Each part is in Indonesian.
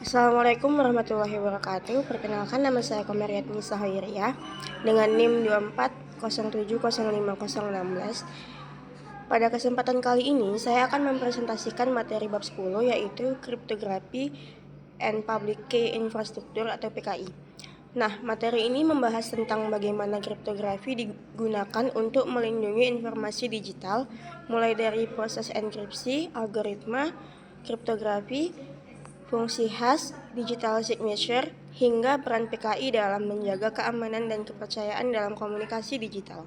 Assalamualaikum warahmatullahi wabarakatuh. Perkenalkan, nama saya Komariat Nisa Hoiriyah dengan NIM 2407050016. Pada kesempatan kali ini saya akan mempresentasikan materi bab 10, yaitu kriptografi and Public Key Infrastructure atau PKI. Nah, materi ini membahas tentang bagaimana kriptografi digunakan untuk melindungi informasi digital, mulai dari proses enkripsi, algoritma, kriptografi, fungsi khas, digital signature, hingga peran PKI dalam menjaga keamanan dan kepercayaan dalam komunikasi digital.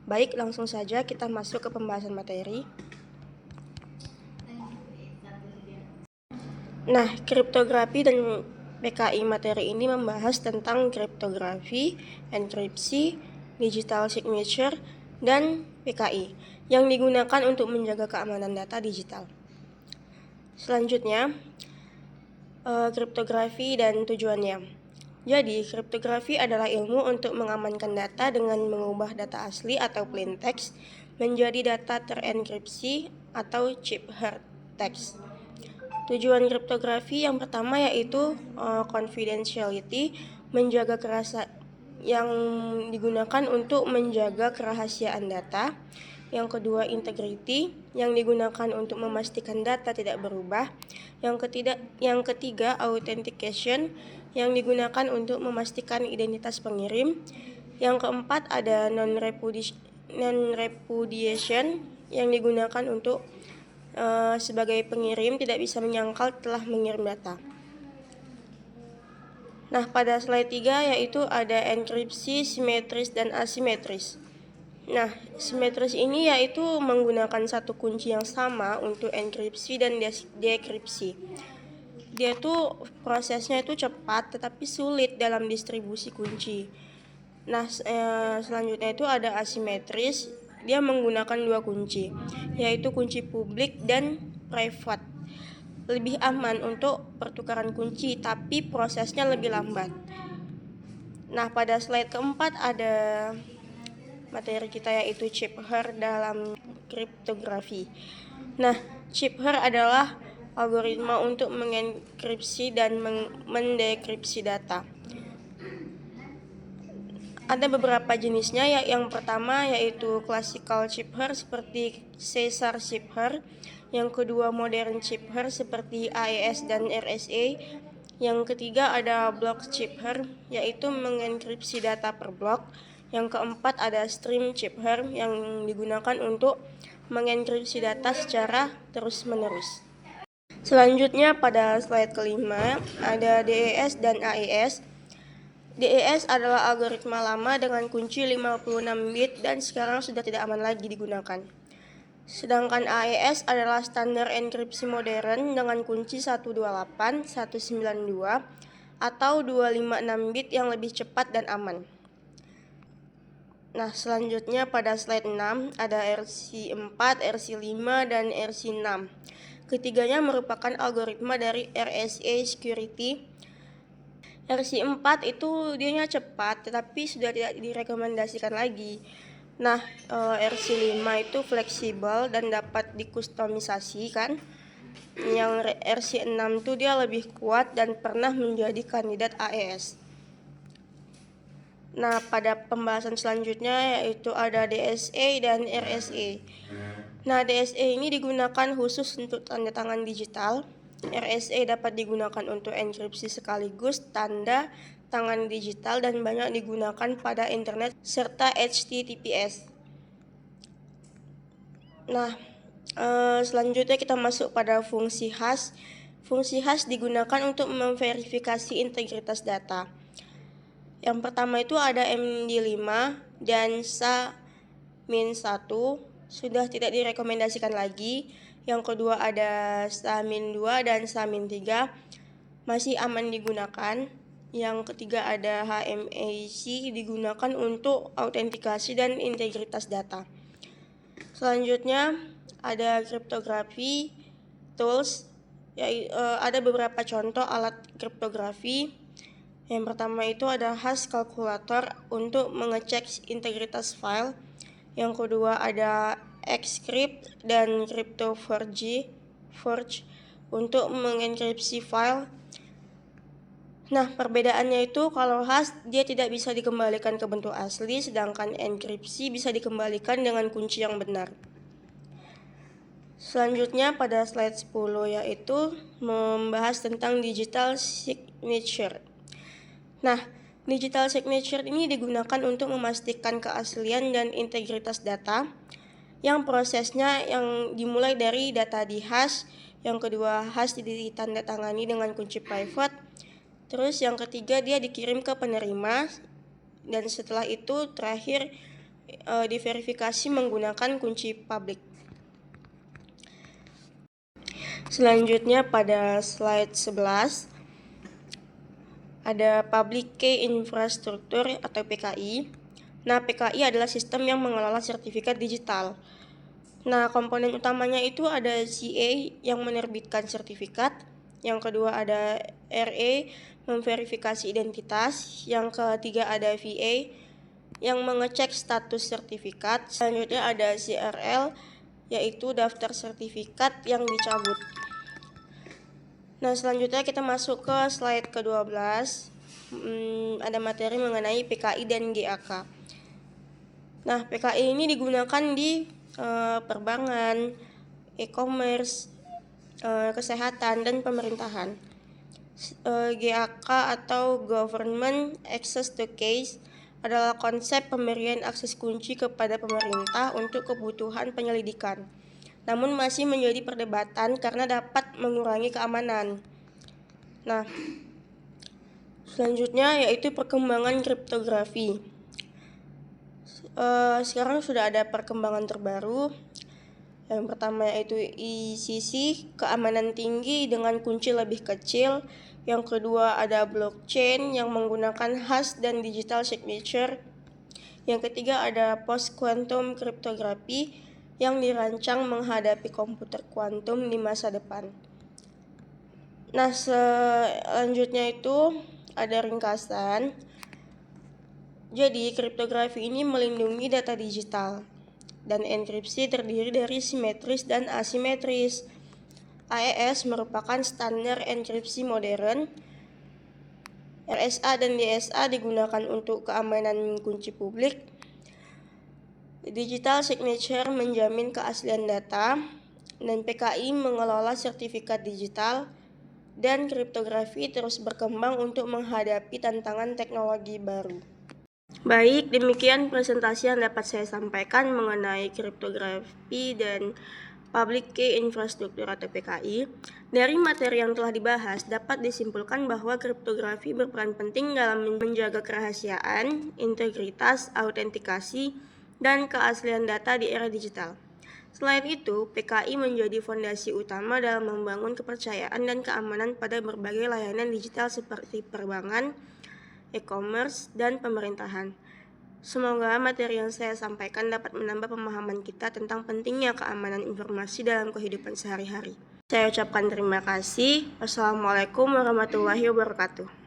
Baik, langsung saja kita masuk ke pembahasan materi. Nah, kriptografi dan PKI materi ini membahas tentang kriptografi, enkripsi, digital signature, dan PKI yang digunakan untuk menjaga keamanan data digital. Selanjutnya, kriptografi dan tujuannya. Jadi, kriptografi adalah ilmu untuk mengamankan data dengan mengubah data asli atau plain text menjadi data terenkripsi atau cipher text. Tujuan kriptografi yang pertama yaitu confidentiality, menjaga yang digunakan untuk menjaga kerahasiaan data. Yang kedua, integrity, yang digunakan untuk memastikan data tidak berubah. Yang ketiga, authentication, yang digunakan untuk memastikan identitas pengirim. Yang keempat, ada non-repudiation, yang digunakan untuk sebagai pengirim tidak bisa menyangkal telah mengirim data. Nah, pada slide 3 yaitu ada enkripsi, simetris, dan asimetris. Nah, simetris ini yaitu menggunakan satu kunci yang sama untuk enkripsi dan dekripsi. Dia tuh prosesnya itu cepat tetapi sulit dalam distribusi kunci. Nah, selanjutnya itu ada asimetris. Dia menggunakan dua kunci, yaitu kunci publik dan private. Lebih aman untuk pertukaran kunci, tapi prosesnya lebih lambat. Nah, pada slide keempat ada materi kita yaitu cipher dalam kriptografi. Nah, cipher adalah algoritma untuk mengenkripsi dan mendekripsi data. Ada beberapa jenisnya, yang pertama yaitu classical cipher seperti Caesar cipher, yang kedua modern cipher seperti AES dan RSA, yang ketiga ada block cipher yaitu mengenkripsi data per blok, yang keempat ada stream cipher yang digunakan untuk mengenkripsi data secara terus-menerus. Selanjutnya pada slide kelima ada DES dan AES. DES adalah algoritma lama dengan kunci 56 bit dan sekarang sudah tidak aman lagi digunakan. Sedangkan AES adalah standar enkripsi modern dengan kunci 128, 192, atau 256 bit yang lebih cepat dan aman. Nah, selanjutnya pada slide 6 ada RC4, RC5, dan RC6. Ketiganya merupakan algoritma dari RSA Security. RC4 itu dianya cepat tetapi sudah tidak direkomendasikan lagi. Nah, RC5 itu fleksibel dan dapat dikustomisasi kan. Yang RC6 itu dia lebih kuat dan pernah menjadi kandidat AES. Nah, pada pembahasan selanjutnya yaitu ada DSA dan RSA. Nah, DSA ini digunakan khusus untuk tanda tangan digital. RSA dapat digunakan untuk enkripsi sekaligus tanda tangan digital dan banyak digunakan pada internet serta HTTPS. Nah, selanjutnya kita masuk pada fungsi khas. Fungsi khas digunakan untuk memverifikasi integritas data. Yang pertama itu ada MD5 dan SA-1 sudah tidak direkomendasikan lagi. Yang kedua ada SA-2 dan SA-3 masih aman digunakan. Yang ketiga ada HMAC digunakan untuk autentikasi dan integritas data. Selanjutnya ada kriptografi tools. Ada beberapa contoh alat kriptografi. Yang pertama itu ada hash calculator untuk mengecek integritas file. Yang kedua ada Xcrypt dan CryptoForge untuk mengenkripsi file. Nah, perbedaannya itu kalau hash dia tidak bisa dikembalikan ke bentuk asli, sedangkan enkripsi bisa dikembalikan dengan kunci yang benar. Selanjutnya pada slide 10 yaitu membahas tentang digital signature. Nah, digital signature ini digunakan untuk memastikan keaslian dan integritas data, yang prosesnya yang dimulai dari data di hash, yang kedua hash ditandatangani dengan kunci private, terus yang ketiga dia dikirim ke penerima, dan setelah itu terakhir diverifikasi menggunakan kunci public. Selanjutnya pada slide 11 ada Public Key Infrastructure atau PKI. Nah, PKI adalah sistem yang mengelola sertifikat digital. Nah, komponen utamanya itu ada CA yang menerbitkan sertifikat, yang kedua ada RA memverifikasi identitas, yang ketiga ada VA yang mengecek status sertifikat, selanjutnya ada CRL yaitu daftar sertifikat yang dicabut. Nah, selanjutnya kita masuk ke slide ke-12. Ada materi mengenai PKI dan GAK. Nah, PKI ini digunakan di perbankan, e-commerce, kesehatan, dan pemerintahan. GAK atau Government Access to Keys adalah konsep pemberian akses kunci kepada pemerintah untuk kebutuhan penyelidikan, namun masih menjadi perdebatan karena dapat mengurangi keamanan. Nah, selanjutnya yaitu perkembangan kriptografi. Sekarang sudah ada perkembangan terbaru. Yang pertama yaitu ICC, keamanan tinggi dengan kunci lebih kecil. Yang kedua ada blockchain yang menggunakan hash dan digital signature. Yang ketiga ada post quantum cryptography yang dirancang menghadapi komputer kuantum di masa depan. Nah, selanjutnya itu ada ringkasan. Jadi, kriptografi ini melindungi data digital, dan enkripsi terdiri dari simetris dan asimetris. AES merupakan standar enkripsi modern. RSA dan DSA digunakan untuk keamanan kunci publik. Digital signature menjamin keaslian data, dan PKI mengelola sertifikat digital, dan kriptografi terus berkembang untuk menghadapi tantangan teknologi baru. Baik, demikian presentasi yang dapat saya sampaikan mengenai kriptografi dan Public Key Infrastructure atau PKI. Dari materi yang telah dibahas, dapat disimpulkan bahwa kriptografi berperan penting dalam menjaga kerahasiaan, integritas, autentikasi, dan keaslian data di era digital. Selain itu, PKI menjadi fondasi utama dalam membangun kepercayaan dan keamanan pada berbagai layanan digital seperti perbankan, e-commerce, dan pemerintahan. Semoga materi yang saya sampaikan dapat menambah pemahaman kita tentang pentingnya keamanan informasi dalam kehidupan sehari-hari. Saya ucapkan terima kasih. Wassalamualaikum warahmatullahi wabarakatuh.